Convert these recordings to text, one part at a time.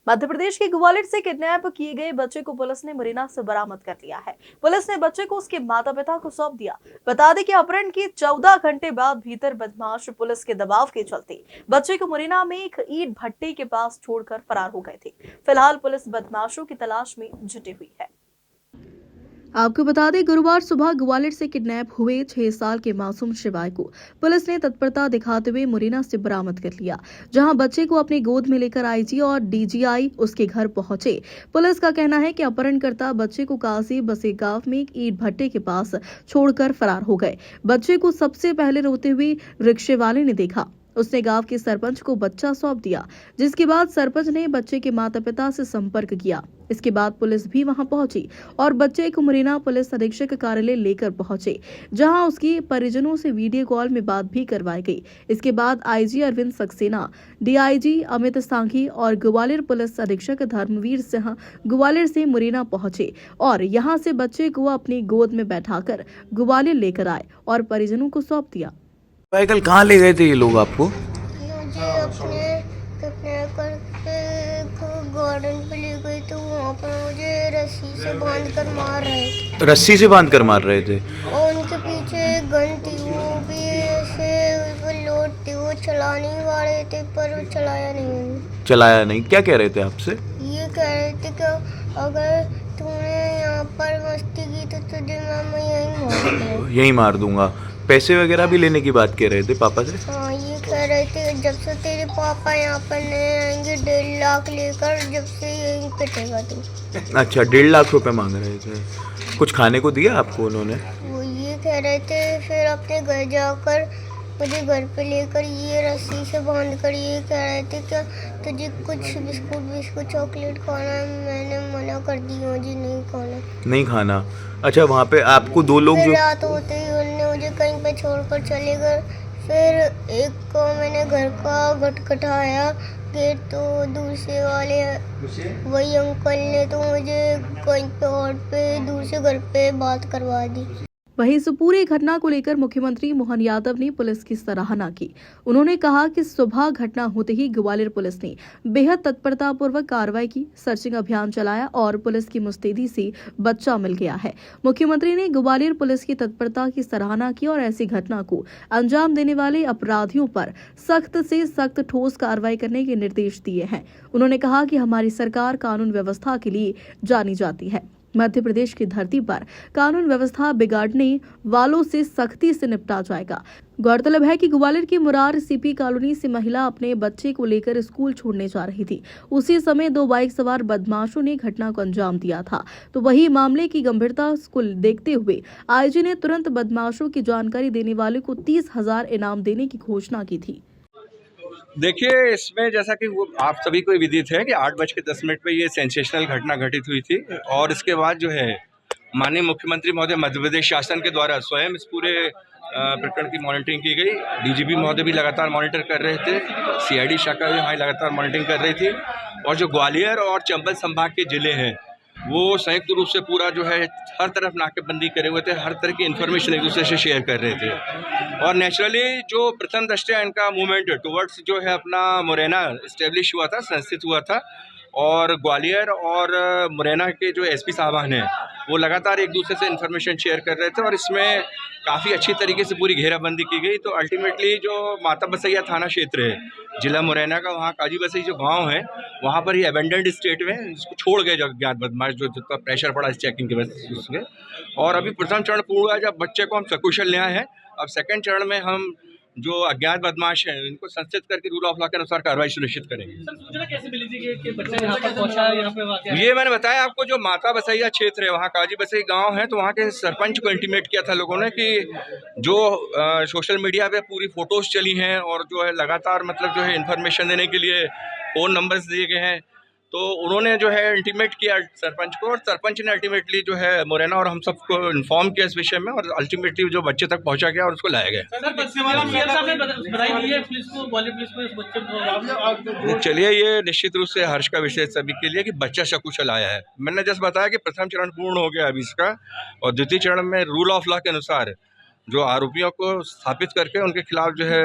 मध्य प्रदेश के ग्वालियर से किडनैप किए गए बच्चे को पुलिस ने मुरैना से बरामद कर लिया है। पुलिस ने बच्चे को उसके माता पिता को सौंप दिया। बता दें कि अपहरण के 14 घंटे बाद भीतर बदमाश पुलिस के दबाव के चलते बच्चे को मुरैना में एक ईंट भट्टे के पास छोड़कर फरार हो गए थे। फिलहाल पुलिस बदमाशों की तलाश में जुटी हुई है। आपको बता दें, गुरुवार सुबह ग्वालियर से किडनैप हुए 6 साल के मासूम शिवाय को पुलिस ने तत्परता दिखाते हुए मुरैना से बरामद कर लिया, जहां बच्चे को अपनी गोद में लेकर आईजी और डीजीआई उसके घर पहुंचे। पुलिस का कहना है कि अपहरणकर्ता बच्चे को काजी बसे गांव में एक ईंट भट्टे के पास छोड़कर फरार हो गए। बच्चे को सबसे पहले रोते हुए रिक्शे वाले ने देखा। उसने गांव के सरपंच को बच्चा सौंप दिया, जिसके बाद सरपंच ने बच्चे के माता पिता से संपर्क किया। इसके बाद पुलिस भी वहां पहुंची और बच्चे को मुरैना पुलिस अधीक्षक कार्यालय लेकर पहुंचे, जहां उसकी परिजनों से वीडियो कॉल में बात भी करवाई गई। इसके बाद आईजी अरविंद सक्सेना, डीआईजी अमित सांघी और ग्वालियर पुलिस अधीक्षक धर्मवीर सिंह ग्वालियर से मुरैना पहुंचे और यहां से बच्चे को अपनी गोद में बैठाकर ग्वालियर लेकर आए और परिजनों को सौंप दिया। कल कहाँ ले गए थे ये लोग आपको? मुझे अपने करके गार्डन पे ले गए तो वहाँ पर मुझे रस्सी से बांध कर मार रहे थे। रस्सी से बांध कर मार रहे थे? और उनके पीछे एक गन थी, वो भी ऐसे लोड थी, वो चलाने वाले थे पर वो चलाया नहीं। चलाया नहीं? क्या कह रहे थे आपसे? ये कह रहे थे कि अगर तूने यहाँ पर मस्ती की तो तुझे मैं यहीं मार दूंगा। पैसे वगैरह भी लेने की बात कह रहे थे पापा से? हाँ, ये कह रहे थे जब से तेरे पापा यहाँ पर नहीं आएंगे 1.5 लाख लेकर, जब से यहीं पिटेगा तू। अच्छा, 1.5 लाख रुपए मांग रहे थे। कुछ खाने को दिया आपको उन्होंने? वो ये कह रहे थे, फिर अपने घर जाकर मुझे घर पे लेकर ये रस्सी से बांध कर ये कह रहे थे कि तुझे कुछ बिस्कुट चॉकलेट खाना है। मैंने मना कर दिया, मुझे नहीं खाना। नहीं खाना? अच्छा, वहाँ पे आपको 2 लोग फिर जो रात होते ही उन्होंने मुझे कहीं पे छोड़कर चले गए। फिर एक को मैंने घर का खटखटाया गेट, तो दूसरे वाले वही अंकल ने तो मुझे कहीं पे और पे दूसरे घर पे बात करवा दी। वहीं इस पूरी घटना को लेकर मुख्यमंत्री मोहन यादव ने पुलिस की सराहना की। उन्होंने कहा कि सुबह घटना होते ही ग्वालियर पुलिस ने बेहद तत्परतापूर्वक कार्रवाई की, सर्चिंग अभियान चलाया और पुलिस की मुस्तैदी से बच्चा मिल गया है। मुख्यमंत्री ने ग्वालियर पुलिस की तत्परता की सराहना की और ऐसी घटना को अंजाम देने वाले अपराधियों पर सख्त से सख्त ठोस कार्रवाई करने के निर्देश दिए हैं। उन्होंने कहा कि हमारी सरकार कानून व्यवस्था के लिए जानी जाती है। मध्य प्रदेश की धरती पर कानून व्यवस्था बिगाड़ने वालों से सख्ती से निपटा जाएगा। गौरतलब है कि ग्वालियर की मुरार सीपी कॉलोनी से महिला अपने बच्चे को लेकर स्कूल छोड़ने जा रही थी। उसी समय 2 बाइक सवार बदमाशों ने घटना को अंजाम दिया था। तो वही मामले की गंभीरता को देखते हुए आईजी ने तुरंत बदमाशों की जानकारी देने वाले को 30,000 इनाम देने की घोषणा की थी। देखिए, इसमें जैसा कि वो आप सभी को विदित है कि 8:10 पे ये सेंसेशनल घटना घटित हुई थी और इसके बाद जो है माननीय मुख्यमंत्री महोदय मध्य प्रदेश शासन के द्वारा स्वयं इस पूरे प्रकरण की मॉनिटरिंग की गई। डीजीपी महोदय भी लगातार मॉनिटर कर रहे थे, सीआईडी शाखा भी हमारी लगातार मॉनिटरिंग कर रही थी और जो ग्वालियर और चंबल संभाग के जिले हैं वो संयुक्त रूप से पूरा जो है हर तरफ नाकेबंदी करे हुए थे, हर तरह की इन्फॉर्मेशन एक दूसरे से शेयर कर रहे थे और नेचुरली जो प्रथम दृष्टया इनका मूवमेंट टुवर्ड्स जो है अपना मुरैना इस्टेब्लिश हुआ था, संस्थित हुआ था और ग्वालियर और मुरैना के जो एसपी साहबान हैं वो लगातार एक दूसरे से इन्फॉर्मेशन शेयर कर रहे थे और इसमें काफ़ी अच्छी तरीके से पूरी घेराबंदी की गई। तो अल्टीमेटली जो माता बसैया थाना क्षेत्र है जिला मुरैना का, वहाँ काजी बसई जो गांव है वहाँ पर ही अबेंडेंड स्टेट में इसको छोड़ गए जो अज्ञात बदमाश, जो जितना प्रेशर पड़ा इस चेकिंग के वजह से। और अभी प्रथम चरण पूर्ण हुआ जब बच्चे को हम सकुशल न्याय है। अब सेकंड चरण में हम जो अज्ञात बदमाश हैं इनको संस्थित करके रूल ऑफ लॉ के अनुसार कार्रवाई सुनिश्चित करेंगे। सूचना कैसे मिली थी कि बच्चा यहाँ पर पहुँचा है, यहाँ पे वाकया? ये मैंने बताया आपको, जो माता बसैया क्षेत्र है वहाँ काजी बसई गांव है, तो वहाँ के सरपंच को इंटीमेट किया था लोगों ने कि जो सोशल मीडिया पे पूरी फोटोज चली हैं और जो है लगातार मतलब जो है इन्फॉर्मेशन देने के लिए फ़ोन नंबर्स दिए गए हैं, तो उन्होंने जो है इंटीमेट किया सरपंच को और सरपंच ने अल्टीमेटली जो है मुरैना और हम सबको इन्फॉर्म किया इस विषय में और अल्टीमेटली जो बच्चे तक पहुंचा गया और उसको लाया गया। चलिए, ये निश्चित रूप से हर्ष का विषय सभी के लिए कि बच्चा सकुशल आया है। मैंने जस्ट बताया कि प्रथम चरण पूर्ण हो गया अभी इसका और द्वितीय चरण में रूल ऑफ लॉ के अनुसार जो आरोपियों को स्थापित करके उनके खिलाफ जो है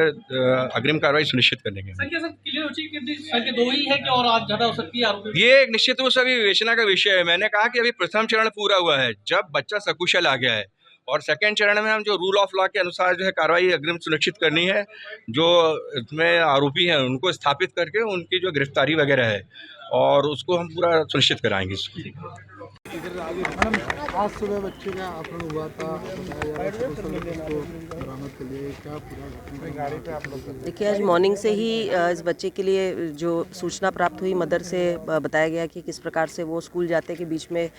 अग्रिम कार्रवाई सुनिश्चित करने के। संख्या सर क्लियर हो चुकी है कि संख्या 2 ही है कि और आज ज्यादा हो सकती है आरोपी? ये एक निश्चित रूप से अभी विवेचना का विषय है। मैंने कहा कि अभी प्रथम चरण पूरा हुआ है, जब बच्चा सकुशल आ गया है, और सेकंड चरण में हम जो रूल ऑफ लॉ के अनुसार जो है कार्रवाई अग्रिम सुनिश्चित करनी है। जो इसमें आरोपी हैं उनको स्थापित करके उनकी जो गिरफ्तारी वगैरह है और उसको हम पूरा सुनिश्चित कराएंगे। आज सुबह बच्चे का अपहरण हुआ था, बताया जा रहा है उसको बरामद के लिए क्या पूरा गाड़ी पे आप लोग? देखिए, आज मॉर्निंग से ही इस बच्चे के लिए जो सूचना प्राप्त हुई मदर से बताया गया कि किस प्रकार से वो स्कूल जाते के बीच में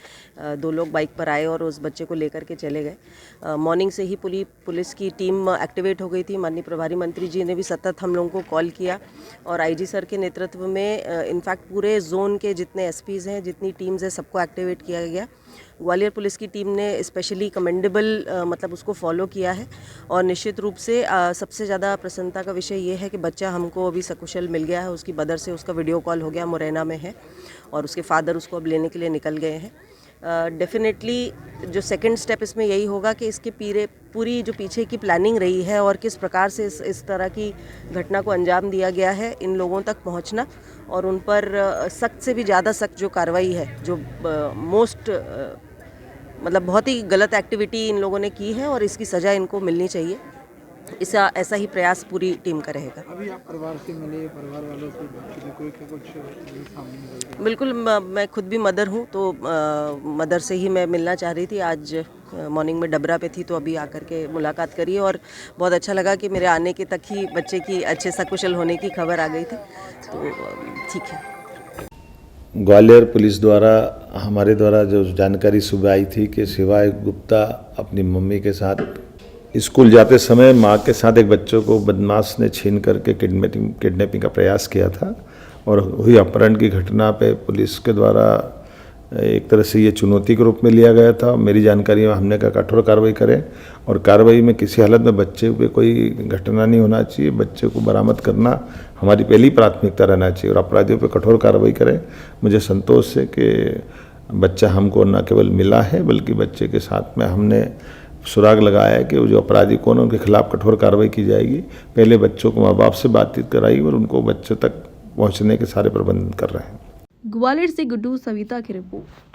2 लोग बाइक पर आए और उस बच्चे को लेकर के चले गए। मॉर्निंग से ही पुलिस की टीम एक्टिवेट हो गई थी। माननीय प्रभारी मंत्री जी ने भी सतत हम लोगों को कॉल किया और आईजी सर के नेतृत्व में इनफैक्ट पूरे जोन के जितने एसपीज़ हैं, जितनी टीम्स हैं, सबको एक्टिवेट किया गया। ग्वालियर पुलिस की टीम ने स्पेशली कमेंडेबल मतलब उसको फॉलो किया है और निश्चित रूप से सबसे ज़्यादा प्रसन्नता का विषय ये है कि बच्चा हमको अभी सकुशल मिल गया है। उसकी मदर से उसका वीडियो कॉल हो गया, मुरैना में है, और उसके फादर उसको अब लेने के लिए निकल गए हैं। डेफिनेटली जो सेकंड स्टेप इसमें यही होगा कि इसके पूरी जो पीछे की प्लानिंग रही है और किस प्रकार से इस तरह की घटना को अंजाम दिया गया है, इन लोगों तक पहुंचना और उन पर सख्त से भी ज़्यादा सख्त जो कार्रवाई है, जो मोस्ट मतलब बहुत ही गलत एक्टिविटी इन लोगों ने की है और इसकी सज़ा इनको मिलनी चाहिए। ऐसा ही प्रयास पूरी टीम का रहेगा। अभी आप परिवार से मिले, परिवार वालों से बातचीत हुई, कोई कुछ सामने निकल? बिल्कुल, मैं खुद भी मदर हूँ, तो मदर से ही मैं मिलना चाह रही थी। आज मॉर्निंग में डबरा पे थी तो अभी आकर के मुलाकात करी और बहुत अच्छा लगा कि मेरे आने के तक ही बच्चे की अच्छे सकुशल होने की खबर आ गई थी, तो ठीक है। ग्वालियर पुलिस द्वारा हमारे द्वारा जो जानकारी सुबह आई थी कि शिवाय गुप्ता अपनी मम्मी के साथ स्कूल जाते समय मां के साथ एक बच्चों को बदमाश ने छीन करके किडनैपिंग का प्रयास किया था और हुई अपहरण की घटना पे पुलिस के द्वारा एक तरह से ये चुनौती के रूप में लिया गया था। मेरी जानकारी में हमने कहा कठोर कार्रवाई करें और कार्रवाई में किसी हालत में बच्चे पे कोई घटना नहीं होना चाहिए। बच्चे को बरामद करना हमारी पहली प्राथमिकता रहना चाहिए और अपराधियों पे कठोर कार्रवाई करें। मुझे संतोष है कि बच्चा हमको न केवल मिला है बल्कि बच्चे के साथ में हमने सुराग लगाया है कि वो जो अपराधी कौन है उनके खिलाफ कठोर कार्रवाई की जाएगी। पहले बच्चों को माँ बाप से बातचीत कराई और उनको बच्चों तक पहुँचने के सारे प्रबंध कर रहे हैं। ग्वालियर से गुड्डू सविता की रिपोर्ट।